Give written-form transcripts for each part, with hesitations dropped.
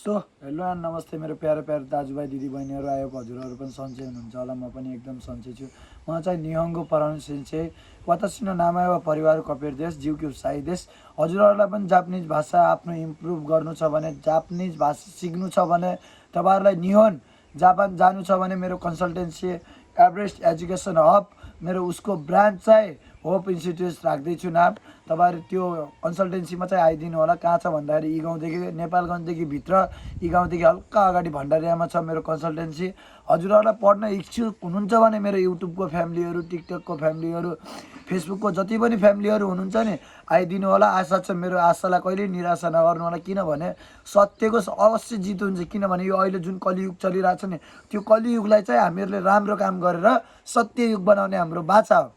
So hello and नमस्ते मेरो प्यारो दाजुभाइ दिदीबहिनीहरू आयो हजुरहरू पनि सन्चै हुनुहुन्छ होला म पनि एकदम सन्चै छु म चाहिँ निहंगो पराउनु सेन्से वातासी नो नाम वा परिवार कपेर देश जिउक्यु साई देश हजुरहरूलाई पनि जापानिज भाषा आफ्नो इम्प्रुभ गर्नु छ भने जापानिज भाषा सिक्नु छ भने तपाईहरुलाई निहोन जापान जानु छ भने मेरो कन्सल्टेन्सी एभरेस्ट एजुकेसन हब मेरो उसको ब्रान्च चाहिँ होप इन्स्टिट्युट राख्दैछु नाम तपाईहरु त्यो कन्सल्टेन्सीमा चाहिँ आइदिनु होला कहाँ छ भन्दाखेरि ई गाउँदेखि नेपालगञ्जदेखि भित्र ई गाउँदेखि हल्का अगाडि भण्डारियामा छ मेरो कन्सल्टेन्सी हजुरहरूलाई पढ्न इच्छुक हुनुहुन्छ भने मेरो युट्युबको फ्यामिलीहरू टिकटकको फ्यामिलीहरू फेसबुकको जति पनि फ्यामिलीहरू हुनुहुन्छ नि आइदिनु होला आशा छ मेरो आशालाई कहिले निराशा नगर्नु होला किनभने सत्यको अवश्य जित हुन्छ किनभने यो अहिले जुन कलियुग चलिरहेछ नि त्यो कलियुगलाई चाहिँ हामीहरूले राम्रो काम गरेर सत्ययुग बनाउने हाम्रो बाचा हो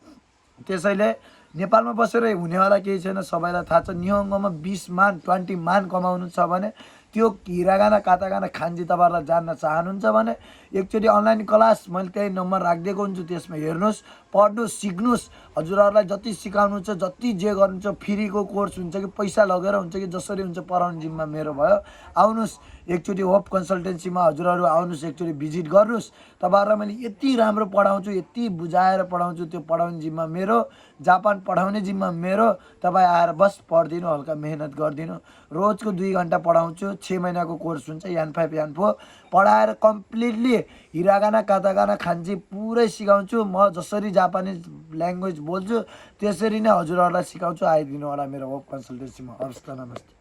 त्यसैले नेपालमा बसेर हुनेवाला केही छैन सबैलाई थाहा छ निहंगोमा 20 मान 20 मान कमाउनु छ भने त्यो हिरागाना कातागाना खान्जी तपाईहरुलाई जान्न चाहनुहुन्छ भने एकचोटी अनलाइन क्लास मैले त्यही नम्बर राखिदिएको हुन्छु त्यसमा हेर्नुस् पढ्नुस् सिक्नुस् हजुरहरूलाई जति सिकाउनु छ जति जे गर्नु छ फ्रीको कोर्स हुन्छ कि पैसा लगेर हुन्छ कि जसरी हुन्छ पढाउने जिम्मा मेरो भयो आउनुस् एकचोटी होप कन्सल्टेन्सीमा हजुरहरू आउनुस् एकचोटी भिजिट गर्नुस् तपाईहरुलाई मैले यति राम्रो पढाउँछु यति बुझाएर पढाउँछु त्यो पढाउने जिम्मा मेरो जापान पढाउने जिम्मा मेरो तपाई आएर बस पढ्दिनु हल्का मेहनत गर्दिनु रोजको 2 घण्टा पढाउँछु 6 महिनाको कोर्स हुन्छ यान 5 यान 4 पढाएर कम्प्लिटली हिरागाना कातागाना खान्जी पुरै सिकाउँछु म जसरी जापानिज ल्याङ्ग्वेज बोल्छु त्यसरी नै हजुरहरूलाई सिकाउँछु आइदिनु होला मेरो होप कन्सल्टेन्सीमा हवस् त नमस्ते।